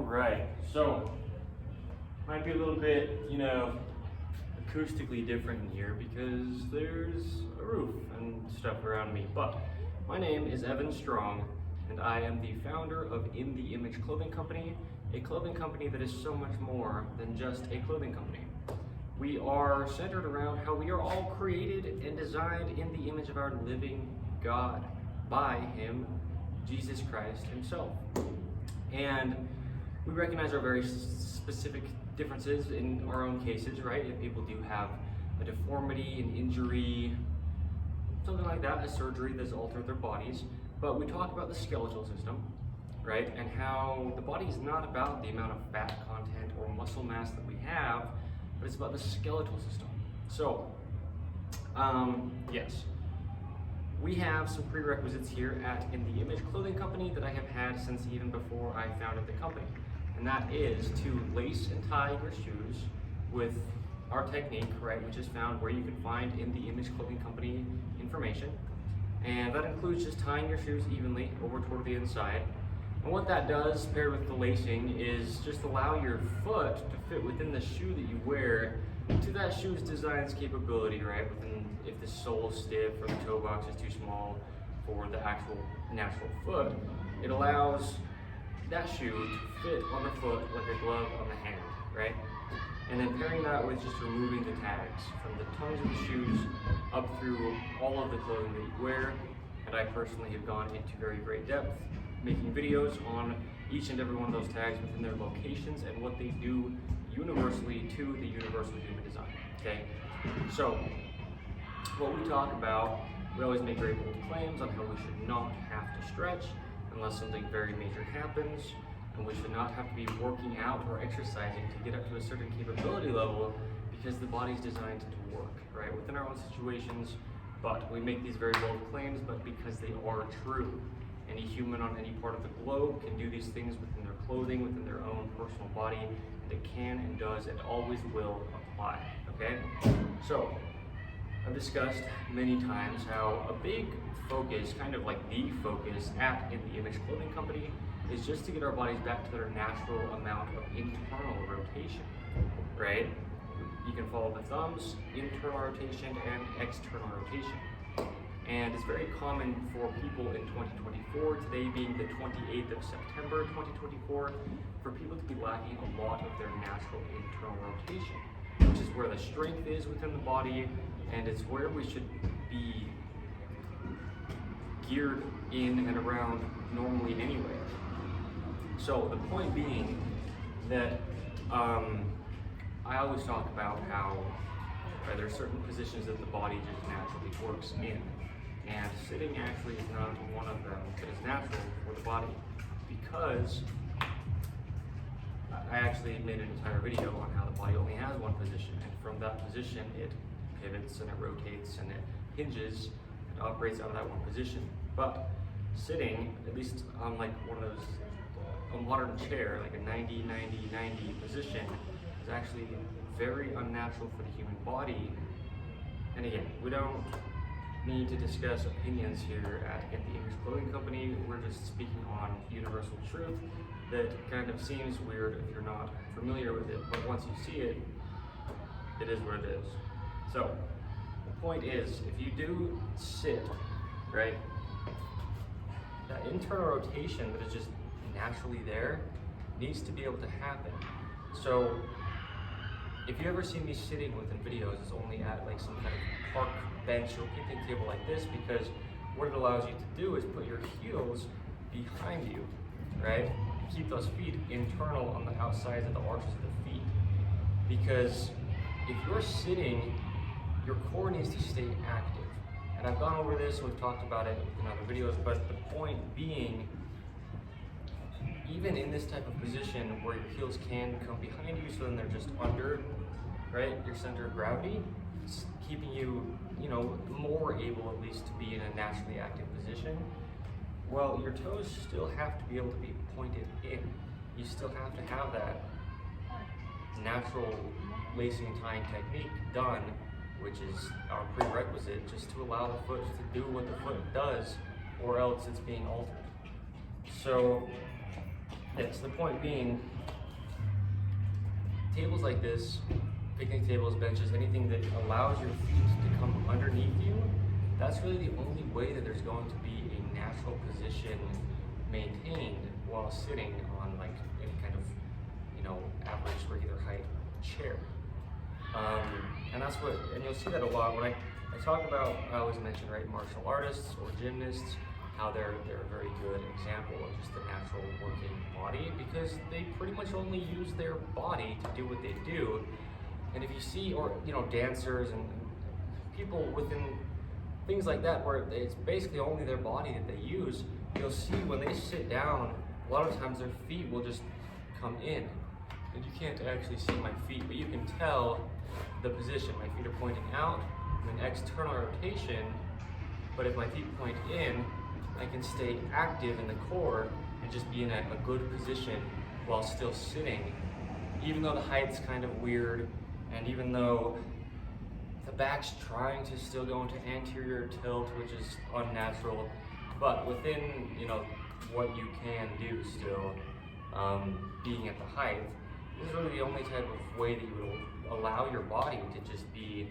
Alright, so might be a little bit, acoustically different in here because there's a roof and stuff around me. But my name is Evan Strong, and I am the founder of In The Image Clothing Company, a clothing company that is so much more than just a clothing company. We are centered around how we are all created and designed in the image of our living God by Him, Jesus Christ Himself. And we recognize our very specific differences in our own cases, right? If people do have a deformity, an injury, something like that, a surgery that's altered their bodies. But we talk about the skeletal system, right? And how the body is not about the amount of fat content or muscle mass that we have, but it's about the skeletal system. So, yes. We have some prerequisites here at In The Image Clothing Company that I have had since even before I founded the company. And that is to lace and tie your shoes with our technique, right, which is found where you can find In The Image Clothing Company information. And that includes just tying your shoes evenly over toward the inside. And what that does, paired with the lacing, is just allow your foot to fit within the shoe that you wear to that shoe's design's capability, right? If the sole is stiff or the toe box is too small for the actual natural foot, it allows that shoe to fit on the foot like a glove on the hand, right? And then pairing that with just removing the tags from the tongues of the shoes up through all of the clothing that you wear. And I personally have gone into very great depth making videos on each and every one of those tags within their locations and what they do universally to the universal human design, okay? So, what we talk about, we always make very bold claims on how we should not have to stretch unless something very major happens, and we should not have to be working out or exercising to get up to a certain capability level because the body's designed to work, right, within our own situations. But we make these very bold claims, but because they are true. Any human on any part of the globe can do these things within their clothing, within their own personal body, and it can and does and always will apply, okay? So, I've discussed many times how a big focus, kind of like the focus at In The Image Clothing Company, is just to get our bodies back to their natural amount of internal rotation, right? You can follow the thumbs, internal rotation and external rotation. And it's very common for people in 2024, today being the 28th of September 2024, for people to be lacking a lot of their natural internal rotation, which is where the strength is within the body, and it's where we should be geared in and around normally anyway. So the point being that I always talk about how there are certain positions that the body just naturally works in. And sitting actually is not one of them that is natural for the body, because I actually made an entire video on how the body only has one position, and from that position it pivots and it rotates and it hinges and operates out of that one position. But sitting, at least on like one of those, a modern chair, like a 90-90-90 position, is actually very unnatural for the human body. And again, we don't need to discuss opinions here at In The Image Clothing Company. We're just speaking on universal truth that kind of seems weird if you're not familiar with it, but once you see it, it is what it is. So, the point is, if you do sit, right, that internal rotation that is just naturally there needs to be able to happen. So, if you ever see me sitting within videos, it's only at like some kind of park bench or picnic table like this, because what it allows you to do is put your heels behind you, right? Keep those feet internal on the outsides of the arches of the feet. Because if you're sitting, your core needs to stay active. And I've gone over this, we've talked about it in other videos, but the point being, even in this type of position where your heels can come behind you, so then they're just under, right, your center of gravity, it's keeping you, more able at least to be in a naturally active position. Well, your toes still have to be able to be pointed in. You still have to have that natural lacing and tying technique done, which is our prerequisite, just to allow the foot to do what the foot does, or else it's being altered. So Yes, the point being, tables like this, picnic tables, benches, anything that allows your feet to come underneath you, that's really the only way that there's going to be a natural position maintained while sitting on like any kind of, average regular height chair. And that's what, and you'll see that a lot when I talk about, I always mention, right, martial artists or gymnasts, how they're a very good example of just the natural working body, because they pretty much only use their body to do what they do. And if you see, or dancers and people within things like that, where it's basically only their body that they use, you'll see when they sit down, a lot of times their feet will just come in. And you can't actually see my feet, but you can tell the position. My feet are pointing out, I'm in external rotation, but if my feet point in, I can stay active in the core and just be in a good position while still sitting, even though the height's kind of weird, and even though the back's trying to still go into anterior tilt, which is unnatural, but within, what you can do still, being at the height, this is really the only type of way that you would allow your body to just be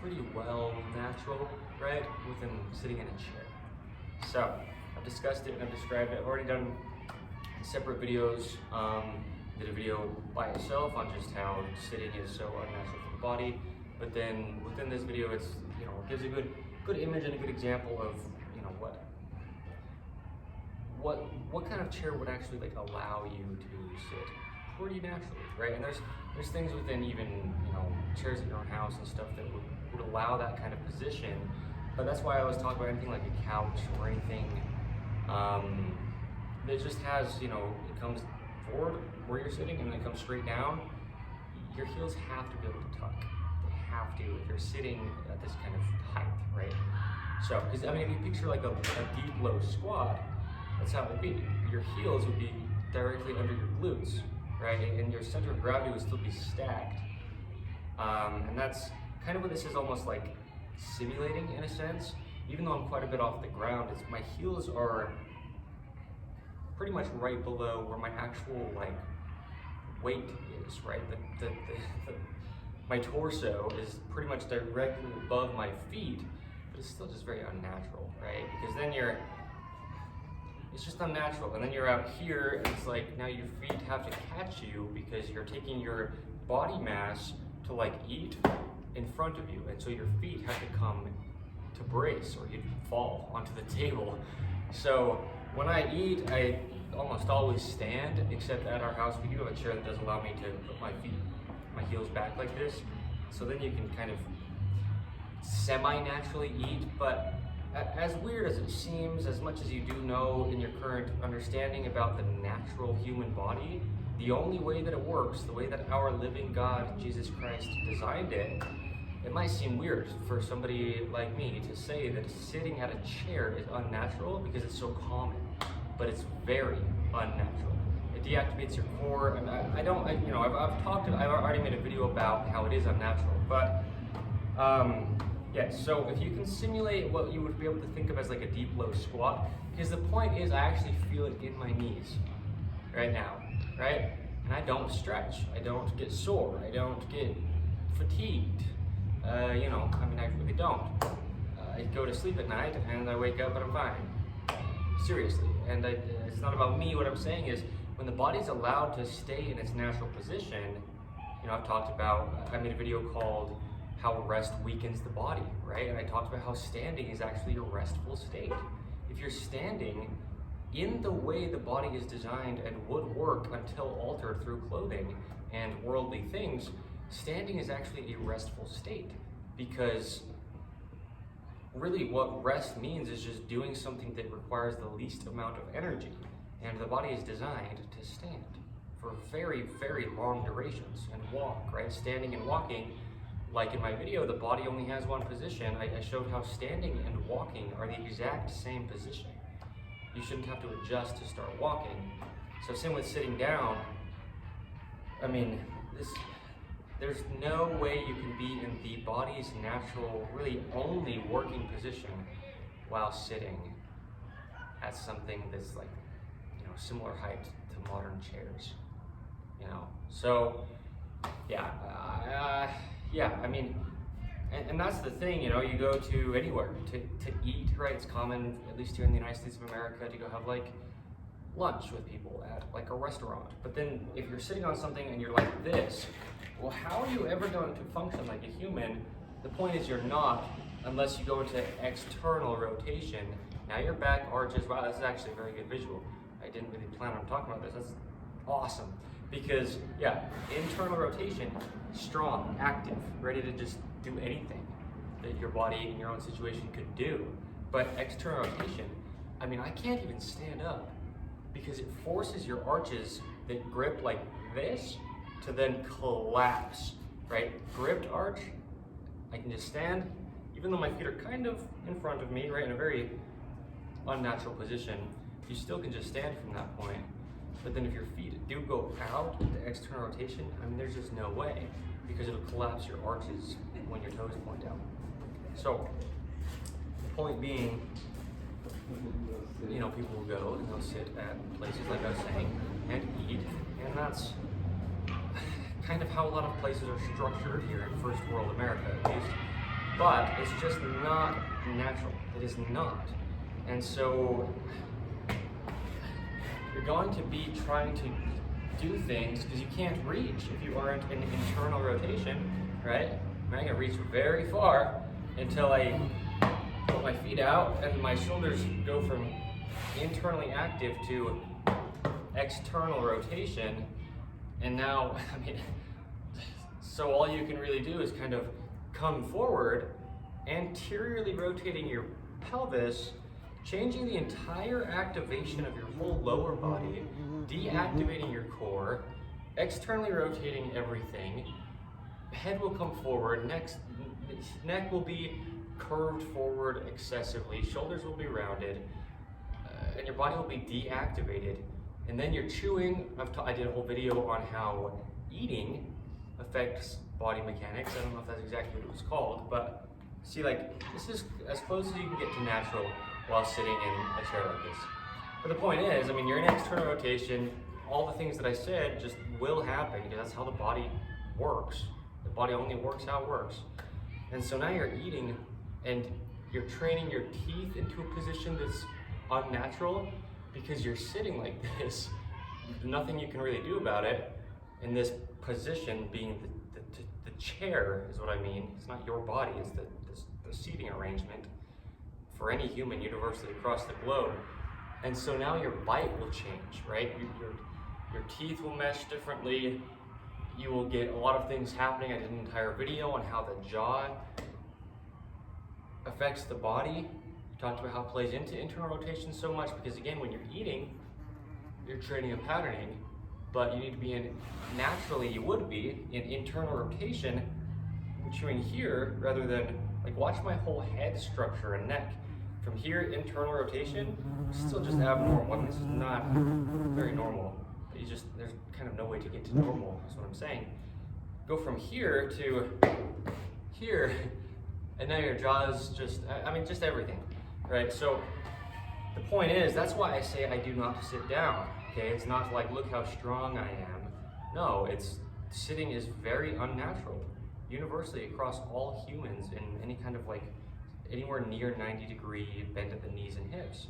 pretty well natural, right, within sitting in a chair. So, I've discussed it and I've described it. I've already done separate videos. Did a video by itself on just how sitting is so unnatural for the body. But then within this video, it's gives a good image and a good example of what kind of chair would actually allow you to sit pretty naturally, right? And there's things within even chairs at your own house and stuff that would allow that kind of position. But that's why I always talk about anything like a couch or anything that just has, it comes forward where you're sitting and then it comes straight down. Your heels have to be able to tuck. They have to if you're sitting at this kind of height, right? So, because if you picture like a deep low squat, that's how it would be. Your heels would be directly under your glutes, right? And your center of gravity would still be stacked. And that's kind of what this is almost like simulating in a sense. Even though I'm quite a bit off the ground, my heels are pretty much right below where my actual weight is, right? My torso is pretty much directly above my feet, but it's still just very unnatural, right? Because then it's just unnatural. And then you're out here, and it's like now your feet have to catch you because you're taking your body mass to eat in front of you. And so your feet have to come to brace or you'd fall onto the table. So when I eat, I almost always stand, except at our house we do have a chair that does allow me to put my heels back like this. So then you can kind of semi-naturally eat, but as weird as it seems, as much as you do know in your current understanding about the natural human body, the only way that it works, the way that our living God, Jesus Christ, designed it, it might seem weird for somebody like me to say that sitting at a chair is unnatural because it's so common, but it's very unnatural. It deactivates your core, and I've already made a video about how it is unnatural, but yes, so if you can simulate what you would be able to think of as like a deep low squat, because the point is I actually feel it in my knees right now, right? And I don't stretch, I don't get sore, I don't get fatigued, I really don't. I go to sleep at night and I wake up and I'm fine, seriously. And it's not about me. What I'm saying is when the body's allowed to stay in its natural position, I made a video called how rest weakens the body, right? And I talked about how standing is actually a restful state. If you're standing in the way the body is designed and would work until altered through clothing and worldly things, standing is actually a restful state, because really what rest means is just doing something that requires the least amount of energy, and the body is designed to stand for very, very long durations and walk, right? Standing and walking, like in my video, the body only has one position. I showed how standing and walking are the exact same position. You shouldn't have to adjust to start walking. So same with sitting down. There's no way you can be in the body's natural, really only working position while sitting at something that's similar height to to modern chairs, you know. So yeah, I mean, and that's the thing, you know, you go to anywhere to eat, right? It's common, at least here in the United States of America, to go have like lunch with people at like a restaurant. But then if you're sitting on something and you're like this, well, how are you ever going to function like a human? The point is you're not, unless you go into external rotation. Now your back arches. Wow, this is actually a very good visual. I didn't really plan on talking about this. That's awesome. Because yeah, internal rotation, strong, active, ready to just do anything that your body in your own situation could do. But external rotation, I mean, I can't even stand up because it forces your arches that grip like this to then collapse, right? Gripped arch, I can just stand, even though my feet are kind of in front of me, right, in a very unnatural position, you still can just stand from that point. But then if your feet do go out, the external rotation, I mean, there's just no way, because it'll collapse your arches when your toes point out. So, the point being, you know, people will go and they'll sit at places, like I was saying, and eat, and that's kind of how a lot of places are structured here in first world America, at least. But it's just not natural. It is not. And so you're going to be trying to do things because you can't reach if you aren't in internal rotation, right? I'm not gonna reach very far until I put my feet out and my shoulders go from internally active to external rotation. And now, I mean, so all you can really do is kind of come forward, anteriorly rotating your pelvis, changing the entire activation of your whole lower body, deactivating your core, externally rotating everything. Head will come forward, neck will be curved forward excessively, shoulders will be rounded, and your body will be deactivated. And then you're chewing. I did a whole video on how eating affects body mechanics. I don't know if that's exactly what it was called, but see, like, this is as close as you can get to natural while sitting in a chair like this. But the point is, I mean, you're in external rotation. All the things that I said just will happen because that's how the body works. The body only works how it works. And so now you're eating and you're training your teeth into a position that's unnatural because you're sitting like this. Nothing you can really do about it. In this position, being the chair is what I mean. It's not your body, it's the seating arrangement for any human universally across the globe. And so now your bite will change, right? Your teeth will mesh differently. You will get a lot of things happening. I did an entire video on how the jaw affects the body. Talked about how it plays into internal rotation so much because, again, when you're eating, you're training and patterning, but you need to be in, naturally you would be, in internal rotation, chewing here rather than, like, watch my whole head structure and neck. From here, internal rotation, still just abnormal. I mean, this is not very normal. There's kind of no way to get to normal, that's what I'm saying. Go from here to here, and now your jaw's just, I mean, just everything. Right, so the point is, that's why I say I do not sit down, okay? It's not like, look how strong I am. No, sitting is very unnatural, universally across all humans in any kind of, like, anywhere near 90-degree bend at the knees and hips,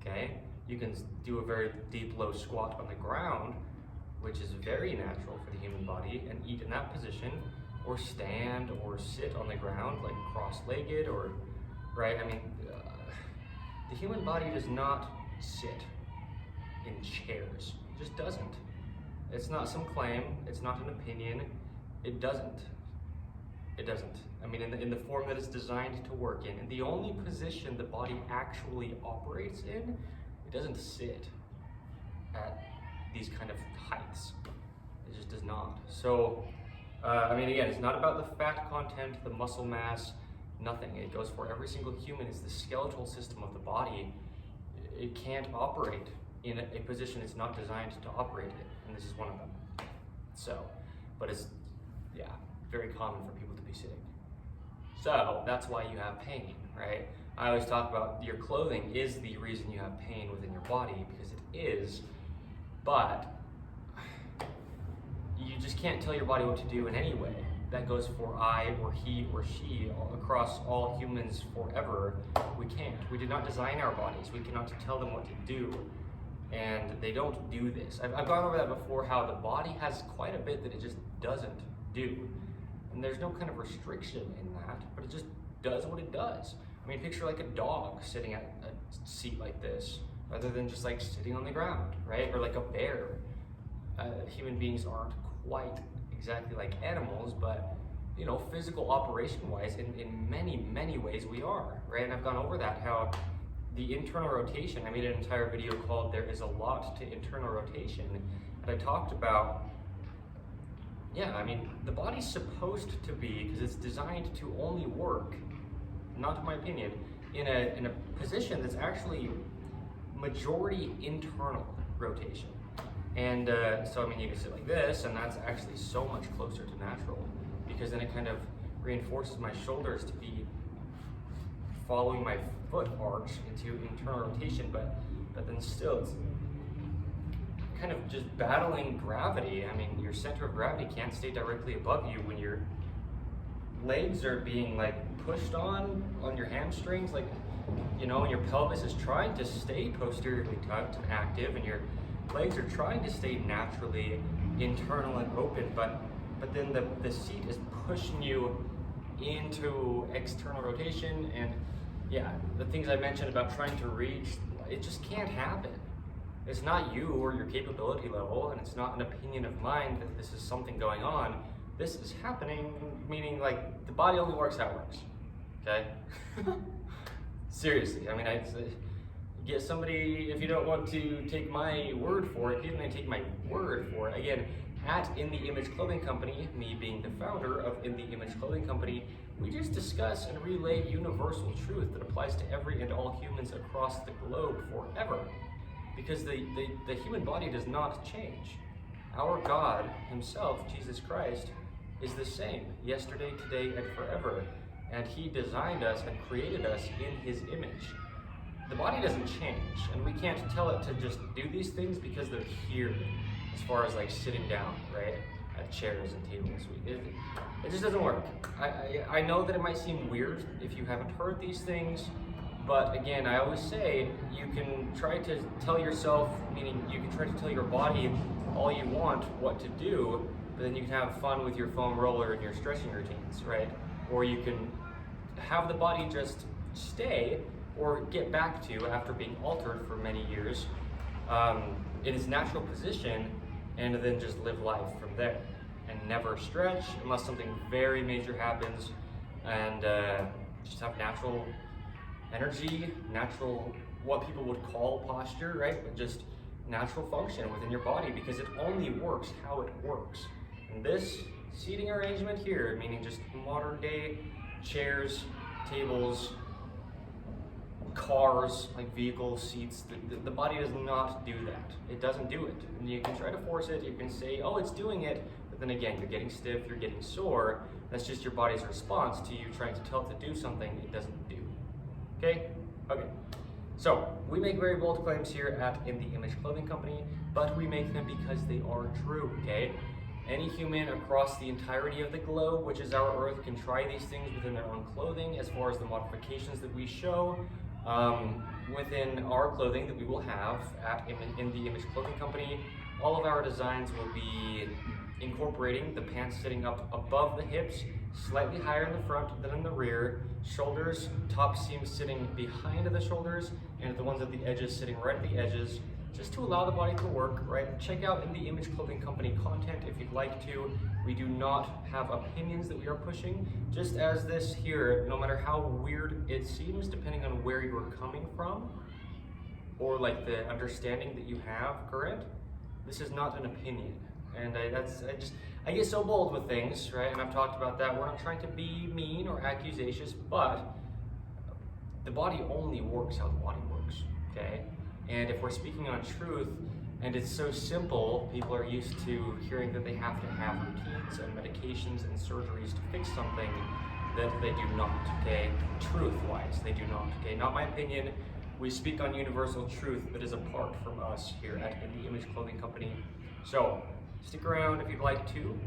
okay? You can do a very deep, low squat on the ground, which is very natural for the human body, and eat in that position, or stand or sit on the ground, like cross-legged, or, right, I mean, the human body does not sit in chairs. It just doesn't. It's not some claim. It's not an opinion. It doesn't. It doesn't. I mean, in the form that it's designed to work in. And the only position the body actually operates in, it doesn't sit at these kind of heights. It just does not. So, I mean, again, it's not about the fat content, the muscle mass, nothing. It goes for every single human. It's the skeletal system of the body. It can't operate in a position it's not designed to operate in, and this is one of them. So, but it's, yeah, very common for people to be sitting. So that's why you have pain, right? I always talk about your clothing is the reason you have pain within your body, because it is but you just can't tell your body what to do in any way. That goes for I or he or she across all humans forever. We can't. We did not design our bodies. We cannot tell them what to do. And they don't do this. I've gone over that before, how the body has quite a bit that it just doesn't do. And there's no kind of restriction in that, but it just does what it does. I mean, picture like a dog sitting at a seat like this, rather than just like sitting on the ground, right? Or like a bear. Human beings aren't quite exactly like animals, but you know, physical operation wise, in many ways we are, right? And I've gone over that, how the internal rotation, I made an entire video called "There is a lot to internal rotation," and I talked about, yeah, I mean, the body's supposed to be, because it's designed to only work, not in my opinion, in a position that's actually majority internal rotation. And so, I mean, you can sit like this, and that's actually so much closer to natural, because then it kind of reinforces my shoulders to be following my foot arch into internal rotation, but then still it's kind of just battling gravity. I mean, your center of gravity can't stay directly above you when your legs are being like pushed on your hamstrings, like, you know, and your pelvis is trying to stay posteriorly tucked and active, and your legs are trying to stay naturally internal and open, but then the seat is pushing you into external rotation. And yeah, the things I mentioned about trying to reach, it just can't happen. It's not you or your capability level, and it's not an opinion of mine that this is something going on. This is happening, meaning like the body only works how it works, okay? Seriously, I mean, get somebody, if you don't want to take my word for it, you can take my word for it. Again, at In The Image Clothing Company, me being the founder of In The Image Clothing Company, we just discuss and relay universal truth that applies to every and all humans across the globe forever. Because the human body does not change. Our God himself, Jesus Christ, is the same yesterday, today, and forever. And he designed us and created us in his image. The body doesn't change, and we can't tell it to just do these things because they're here, as far as like sitting down, right, at chairs and tables. It just doesn't work. I know that it might seem weird if you haven't heard these things, but again, I always say you can try to tell yourself, meaning you can try to tell your body all you want what to do, but then you can have fun with your foam roller and your stretching routines, right? Or you can have the body just stay or get back to, after being altered for many years, in its natural position, and then just live life from there and never stretch unless something very major happens, and just have natural energy, natural, what people would call posture, right? But just natural function within your body, because it only works how it works. And this seating arrangement here, meaning just modern day chairs, tables, cars, like vehicles, seats, the body does not do that. It doesn't do it. And you can try to force it, you can say, oh, it's doing it, but then again, you're getting stiff, you're getting sore. That's just your body's response to you trying to tell it to do something it doesn't do. Okay? Okay. So, we make very bold claims here at In The Image Clothing Company, but we make them because they are true, okay? Any human across the entirety of the globe, which is our Earth, can try these things within their own clothing, as far as the modifications that we show within our clothing that we will have at In The Image Clothing Company. All of our designs will be incorporating the pants sitting up above the hips, slightly higher in the front than in the rear, shoulders, top seams sitting behind the shoulders, and the ones at the edges sitting right at the edges, just to allow the body to work, right? Check out In The Image Clothing Company content if you'd like to. We do not have opinions that we are pushing, just as this here, no matter how weird it seems, depending on where you're coming from, or like the understanding that you have current, this is not an opinion. And I get so bold with things, right? And I've talked about that. We're not trying to be mean or accusacious, but the body only works how the body works, okay? And if we're speaking on truth, and it's so simple, people are used to hearing that they have to have routines and medications and surgeries to fix something that they do not, okay? Truth-wise, they do not, okay? Not my opinion, we speak on universal truth that is apart from us here at In the Image Clothing Company. So stick around if you'd like to.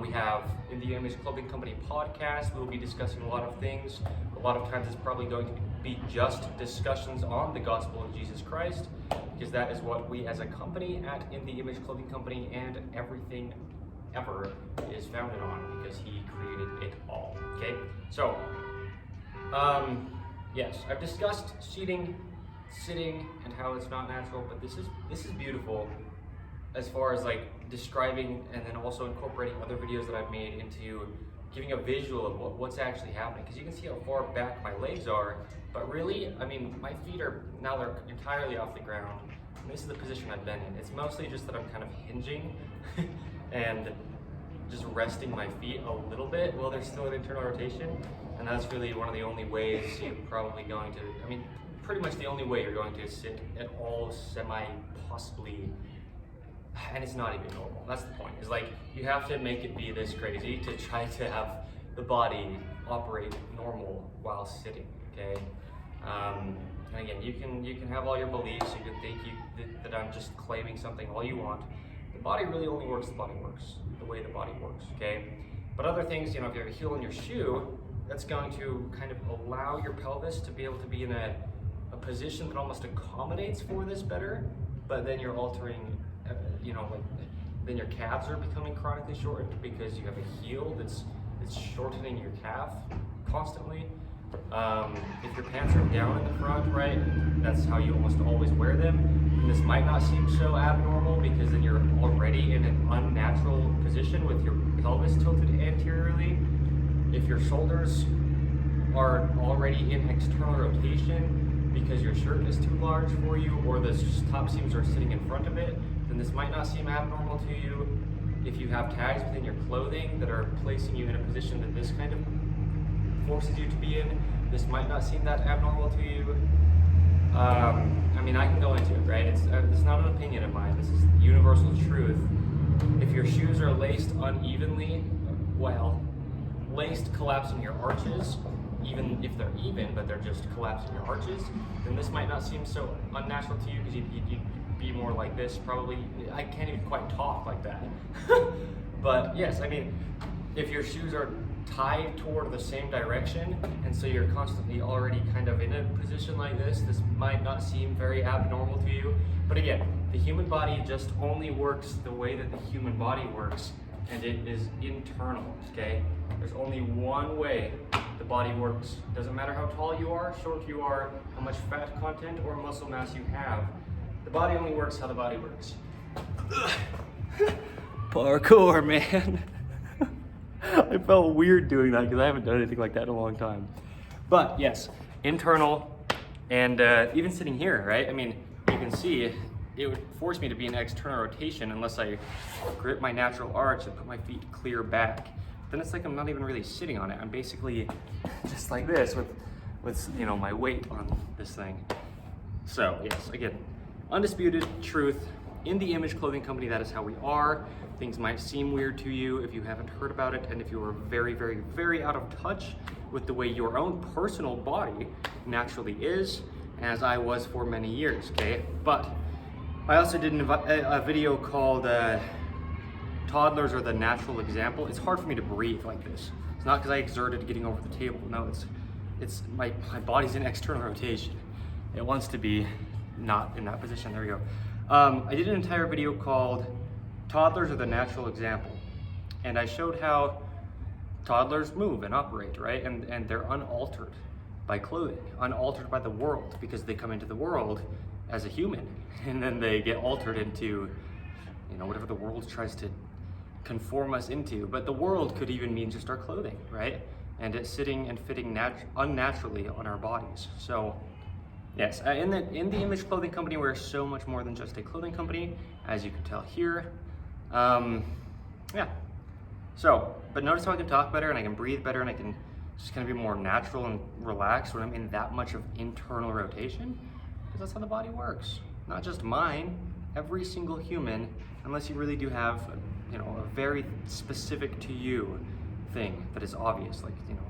We have In the Image Clothing Company podcast. We'll be discussing a lot of things. A lot of times it's probably going to be just discussions on the gospel of Jesus Christ, because that is what we as a company at In the Image Clothing Company and everything ever is founded on, because he created it all. Okay, so yes, I've discussed seating, sitting, and how it's not natural, but this is beautiful as far as like describing and then also incorporating other videos that I've made into giving a visual of what's actually happening, because you can see how far back my legs are, but really, I mean, my feet are now they're entirely off the ground, and this is the position I've been in. It's mostly just that I'm kind of hinging and just resting my feet a little bit while there's still an internal rotation, and that's really one of the only ways you're probably going to, I mean, pretty much the only way you're going to sit at all possibly, and it's not even normal. That's the point, is like, you have to make it be this crazy to try to have the body operate normal while sitting, okay? And again, you can have all your beliefs, you can think that I'm just claiming something all you want. The body really only works the way the body works, okay? But other things, you know, if you have a heel in your shoe, that's going to kind of allow your pelvis to be able to be in a position that almost accommodates for this better, but then you're altering, you know, like, then your calves are becoming chronically shortened because you have a heel that's shortening your calf constantly. If your pants are down in the front, right, that's how you almost always wear them. And this might not seem so abnormal because then you're already in an unnatural position with your pelvis tilted anteriorly. If your shoulders are already in external rotation because your shirt is too large for you, or the top seams are sitting in front of it, then this might not seem abnormal to you. If you have tags within your clothing that are placing you in a position that this kind of forces you to be in, this might not seem that abnormal to you. I mean, I can go into it, right? It's not an opinion of mine. This is universal truth. If your shoes are laced unevenly, well, laced collapsing your arches, even if they're even, but they're just collapsing your arches, then this might not seem so unnatural to you, because you'd be more like this, probably. I can't even quite talk like that. But yes, I mean, if your shoes are tied toward the same direction, and so you're constantly already kind of in a position like this might not seem very abnormal to you. But again, the human body just only works the way that the human body works, and it is internal, okay? There's only one way the body works. Doesn't matter how tall you are, short you are, how much fat content or muscle mass you have. The body only works how the body works. Parkour, man. I felt weird doing that because I haven't done anything like that in a long time. But yes, internal, and even sitting here, right? I mean, you can see it would force me to be in external rotation unless I grip my natural arch and put my feet clear back. Then it's like I'm not even really sitting on it. I'm basically just like this with you know, my weight on this thing. So yes, again, undisputed truth. In the Image Clothing Company, that is how we are. Things might seem weird to you if you haven't heard about it, and if you are very, very, very out of touch with the way your own personal body naturally is, as I was for many years, okay? But I also did a video called Toddlers Are the Natural Example. It's hard for me to breathe like this. It's not because I exerted getting over the table. No, it's my body's in external rotation. It wants to be not in that position. There we go. I did an entire video called Toddlers Are the Natural Example, and I showed how toddlers move and operate, right? And they're unaltered by clothing, unaltered by the world, because they come into the world as a human, and then they get altered into, you know, whatever the world tries to conform us into. But the world could even mean just our clothing, right? And it's sitting and fitting unnaturally on our bodies. So yes, in the Image Clothing Company, we're so much more than just a clothing company, as you can tell here. Yeah. So, but notice how I can talk better and I can breathe better and I can just kind of be more natural and relaxed when I'm in that much of internal rotation, because that's how the body works. Not just mine, every single human, unless you really do have, you know, a very specific to you thing that is obvious, like, you know,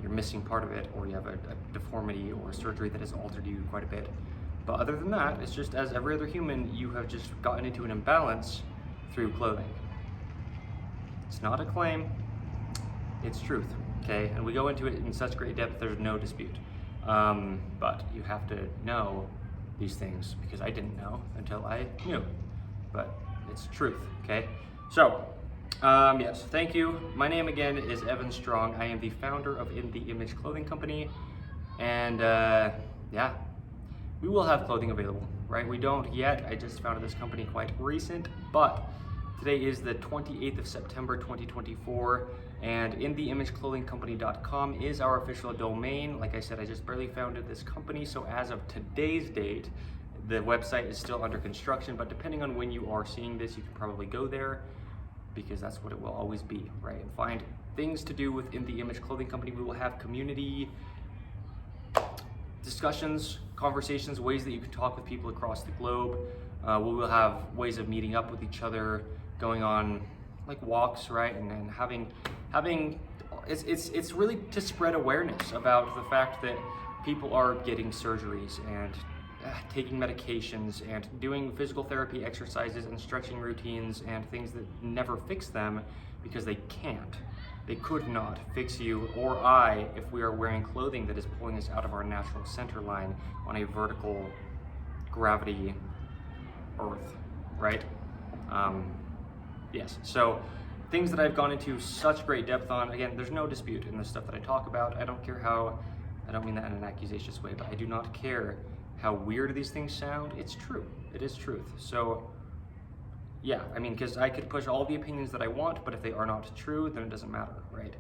you're missing part of it, or you have a deformity or surgery that has altered you quite a bit. But other than that, it's just as every other human, you have just gotten into an imbalance through clothing. It's not a claim, it's truth, okay? And we go into it in such great depth, there's no dispute. But you have to know these things, because I didn't know until I knew. But it's truth, okay? So, yes, thank you. My name again is Evan Strong. I am the founder of In The Image Clothing Company. And yeah, we will have clothing available, right? We don't yet. I just founded this company quite recent, but today is the 28th of September 2024, and InTheImageClothingCompany.com is our official domain. Like I said, I just barely founded this company, so as of today's date, the website is still under construction, but depending on when you are seeing this, you can probably go there, because that's what it will always be, right? And find things to do with In The Image Clothing Company. We will have community discussions, conversations, ways that you can talk with people across the globe. We will have ways of meeting up with each other, going on like walks, right? And having it's really to spread awareness about the fact that people are getting surgeries and taking medications and doing physical therapy exercises and stretching routines and things that never fix them, because they can't. They could not fix you or I if we are wearing clothing that is pulling us out of our natural center line on a vertical gravity earth, right? Yes, so things that I've gone into such great depth on. Again, there's no dispute in the stuff that I talk about. I don't care how, I don't mean that in an accusatious way, but I do not care how weird these things sound. It's true, it is truth. So yeah, I mean, because I could push all the opinions that I want, but if they are not true, then it doesn't matter, right?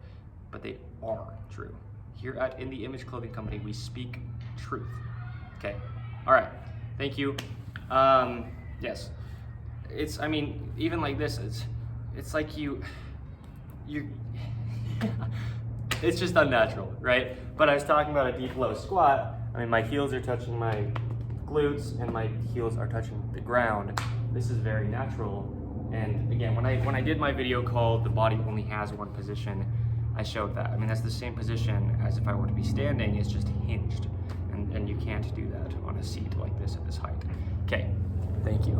But they are true. Here at In The Image Clothing Company, we speak truth. Okay, all right, thank you. Yes, it's, I mean, even like this, it's like you it's just unnatural, right? But I was talking about a deep low squat. I mean, my heels are touching my glutes and my heels are touching the ground. This is very natural. And again, when I did my video called "The Body Only Has One Position," I showed that. I mean, that's the same position as if I were to be standing. It's just hinged, and you can't do that on a seat like this at this height. Okay, thank you.